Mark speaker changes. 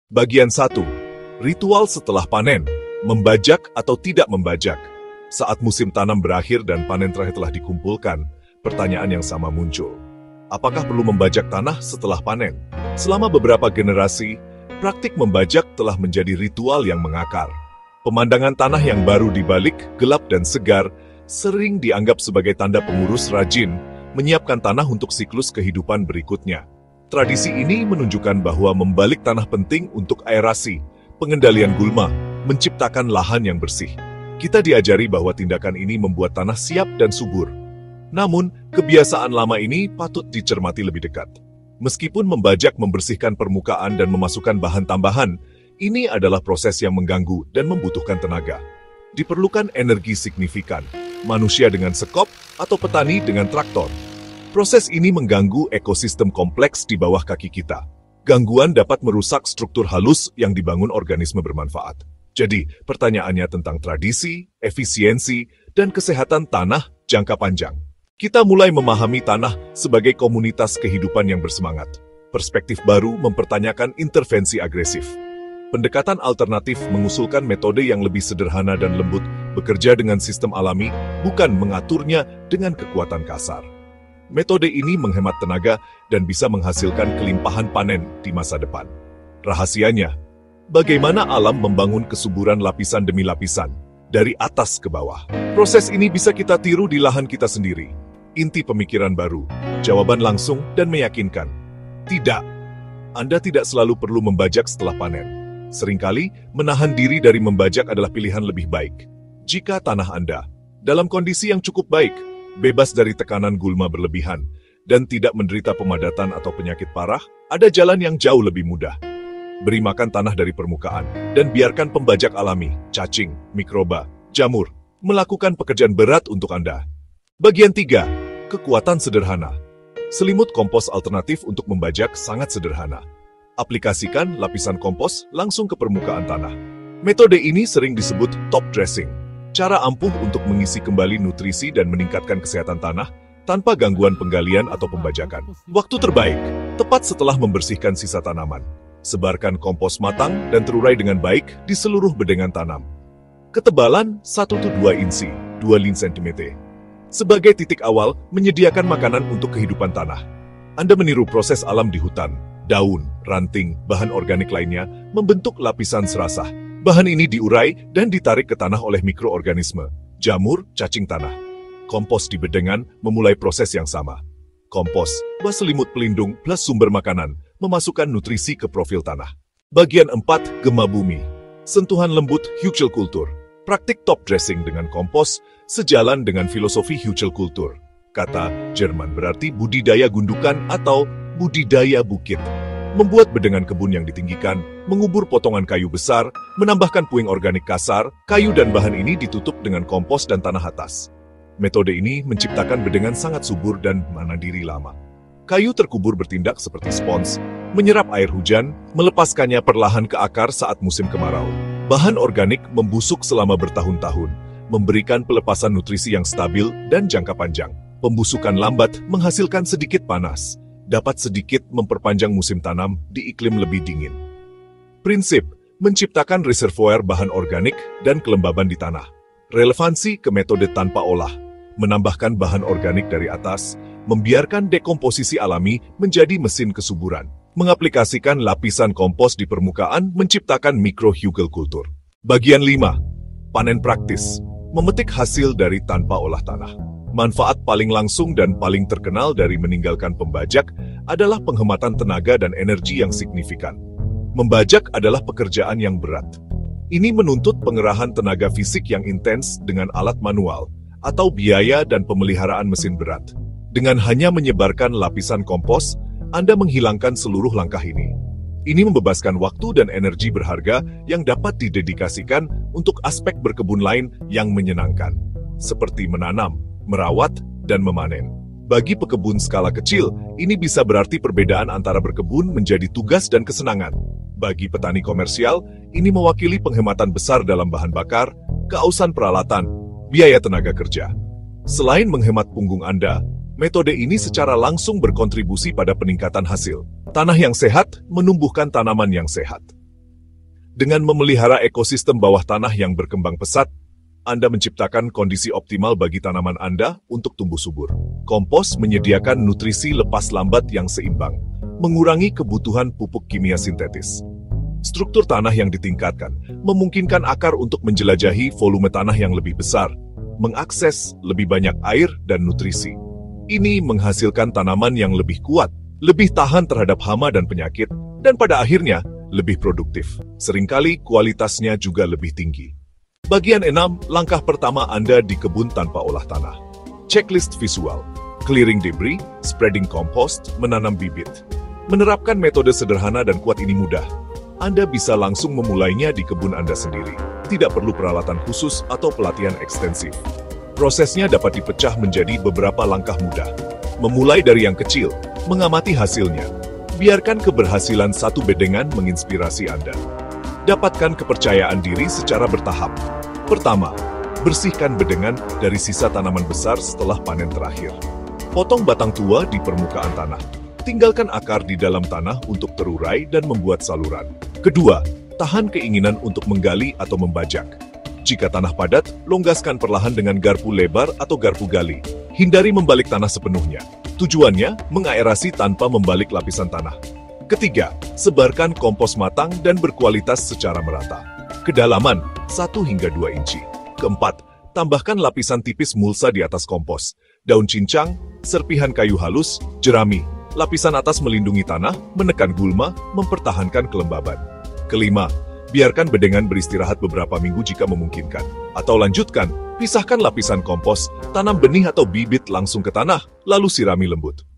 Speaker 1: Bagian 1. Ritual setelah panen, membajak atau tidak membajak. Saat musim tanam berakhir dan panen terakhir telah dikumpulkan, pertanyaan yang sama muncul. Apakah perlu membajak tanah setelah panen? Selama beberapa generasi, praktik membajak telah menjadi ritual yang mengakar. Pemandangan tanah yang baru dibalik, gelap dan segar, sering dianggap sebagai tanda pengurus rajin, menyiapkan tanah untuk siklus kehidupan berikutnya. Tradisi ini menunjukkan bahwa membalik tanah penting untuk aerasi, pengendalian gulma, menciptakan lahan yang bersih. Kita diajari bahwa tindakan ini membuat tanah siap dan subur. Namun, kebiasaan lama ini patut dicermati lebih dekat. Meskipun membajak membersihkan permukaan dan memasukkan bahan tambahan, ini adalah proses yang mengganggu dan membutuhkan tenaga. Diperlukan energi signifikan, manusia dengan sekop atau petani dengan traktor. Proses ini mengganggu ekosistem kompleks di bawah kaki kita. Gangguan dapat merusak struktur halus yang dibangun organisme bermanfaat. Jadi, pertanyaannya tentang tradisi, efisiensi, dan kesehatan tanah jangka panjang. Kita mulai memahami tanah sebagai komunitas kehidupan yang bersemangat. Perspektif baru mempertanyakan intervensi agresif. Pendekatan alternatif mengusulkan metode yang lebih sederhana dan lembut, bekerja dengan sistem alami, bukan mengaturnya dengan kekuatan kasar. Metode ini menghemat tenaga dan bisa menghasilkan kelimpahan panen di masa depan. Rahasianya, bagaimana alam membangun kesuburan lapisan demi lapisan, dari atas ke bawah. Proses ini bisa kita tiru di lahan kita sendiri. Inti pemikiran baru, jawaban langsung dan meyakinkan. Tidak, Anda tidak selalu perlu membajak setelah panen. Seringkali, menahan diri dari membajak adalah pilihan lebih baik. Jika tanah Anda dalam kondisi yang cukup baik, bebas dari tekanan gulma berlebihan, dan tidak menderita pemadatan atau penyakit parah, ada jalan yang jauh lebih mudah. Beri makan tanah dari permukaan, dan biarkan pembajak alami, cacing, mikroba, jamur, melakukan pekerjaan berat untuk Anda. Bagian 3. Kekuatan sederhana. Selimut kompos alternatif untuk membajak sangat sederhana. Aplikasikan lapisan kompos langsung ke permukaan tanah. Metode ini sering disebut top dressing. Cara ampuh untuk mengisi kembali nutrisi dan meningkatkan kesehatan tanah tanpa gangguan penggalian atau pembajakan. Waktu terbaik, tepat setelah membersihkan sisa tanaman. Sebarkan kompos matang dan terurai dengan baik di seluruh bedengan tanam. Ketebalan 1-2 inci, 2 cm. Sebagai titik awal, menyediakan makanan untuk kehidupan tanah. Anda meniru proses alam di hutan. Daun, ranting, bahan organik lainnya membentuk lapisan serasah. Bahan ini diurai dan ditarik ke tanah oleh mikroorganisme, jamur, cacing tanah. Kompos di bedengan memulai proses yang sama. Kompos, bak selimut pelindung plus sumber makanan, memasukkan nutrisi ke profil tanah. Bagian 4, gema bumi. Sentuhan lembut Hugelkultur. Praktik top dressing dengan kompos sejalan dengan filosofi Hugelkultur. Kata Jerman berarti budidaya gundukan atau budidaya bukit. Membuat bedengan kebun yang ditinggikan, mengubur potongan kayu besar, menambahkan puing organik kasar, kayu dan bahan ini ditutup dengan kompos dan tanah atas. Metode ini menciptakan bedengan sangat subur dan mandiri lama. Kayu terkubur bertindak seperti spons, menyerap air hujan, melepaskannya perlahan ke akar saat musim kemarau. Bahan organik membusuk selama bertahun-tahun, memberikan pelepasan nutrisi yang stabil dan jangka panjang. Pembusukan lambat menghasilkan sedikit panas, dapat sedikit memperpanjang musim tanam di iklim lebih dingin. Prinsip, menciptakan reservoir bahan organik dan kelembaban di tanah. Relevansi ke metode tanpa olah, menambahkan bahan organik dari atas, membiarkan dekomposisi alami menjadi mesin kesuburan. Mengaplikasikan lapisan kompos di permukaan menciptakan mikrohugelkultur. Bagian 5. Panen praktis, memetik hasil dari tanpa olah tanah. Manfaat paling langsung dan paling terkenal dari meninggalkan pembajak adalah penghematan tenaga dan energi yang signifikan. Membajak adalah pekerjaan yang berat. Ini menuntut pengerahan tenaga fisik yang intens dengan alat manual, atau biaya dan pemeliharaan mesin berat. Dengan hanya menyebarkan lapisan kompos, Anda menghilangkan seluruh langkah ini. Ini membebaskan waktu dan energi berharga yang dapat didedikasikan untuk aspek berkebun lain yang menyenangkan, seperti menanam, merawat, dan memanen. Bagi pekebun skala kecil, ini bisa berarti perbedaan antara berkebun menjadi tugas dan kesenangan. Bagi petani komersial, ini mewakili penghematan besar dalam bahan bakar, keausan peralatan, biaya tenaga kerja. Selain menghemat punggung Anda, metode ini secara langsung berkontribusi pada peningkatan hasil. Tanah yang sehat menumbuhkan tanaman yang sehat. Dengan memelihara ekosistem bawah tanah yang berkembang pesat, Anda menciptakan kondisi optimal bagi tanaman Anda untuk tumbuh subur. Kompos menyediakan nutrisi lepas lambat yang seimbang, mengurangi kebutuhan pupuk kimia sintetis. Struktur tanah yang ditingkatkan memungkinkan akar untuk menjelajahi volume tanah yang lebih besar, mengakses lebih banyak air dan nutrisi. Ini menghasilkan tanaman yang lebih kuat, lebih tahan terhadap hama dan penyakit, dan pada akhirnya lebih produktif. Seringkali kualitasnya juga lebih tinggi. Bagian 6, langkah pertama Anda di kebun tanpa olah tanah. Checklist visual, clearing debris, spreading compost, menanam bibit. Menerapkan metode sederhana dan kuat ini mudah. Anda bisa langsung memulainya di kebun Anda sendiri. Tidak perlu peralatan khusus atau pelatihan ekstensif. Prosesnya dapat dipecah menjadi beberapa langkah mudah. Memulai dari yang kecil, mengamati hasilnya. Biarkan keberhasilan satu bedengan menginspirasi Anda. Dapatkan kepercayaan diri secara bertahap. Pertama, bersihkan bedengan dari sisa tanaman besar setelah panen terakhir. Potong batang tua di permukaan tanah. Tinggalkan akar di dalam tanah untuk terurai dan membuat saluran. Kedua, tahan keinginan untuk menggali atau membajak. Jika tanah padat, longgaskan perlahan dengan garpu lebar atau garpu gali. Hindari membalik tanah sepenuhnya. Tujuannya, mengaerasi tanpa membalik lapisan tanah. Ketiga, sebarkan kompos matang dan berkualitas secara merata. Kedalaman, 1 hingga 2 inci. Keempat, tambahkan lapisan tipis mulsa di atas kompos. Daun cincang, serpihan kayu halus, jerami. Lapisan atas melindungi tanah, menekan gulma, mempertahankan kelembaban. Kelima, biarkan bedengan beristirahat beberapa minggu jika memungkinkan. Atau lanjutkan, pisahkan lapisan kompos, tanam benih atau bibit langsung ke tanah, lalu sirami lembut.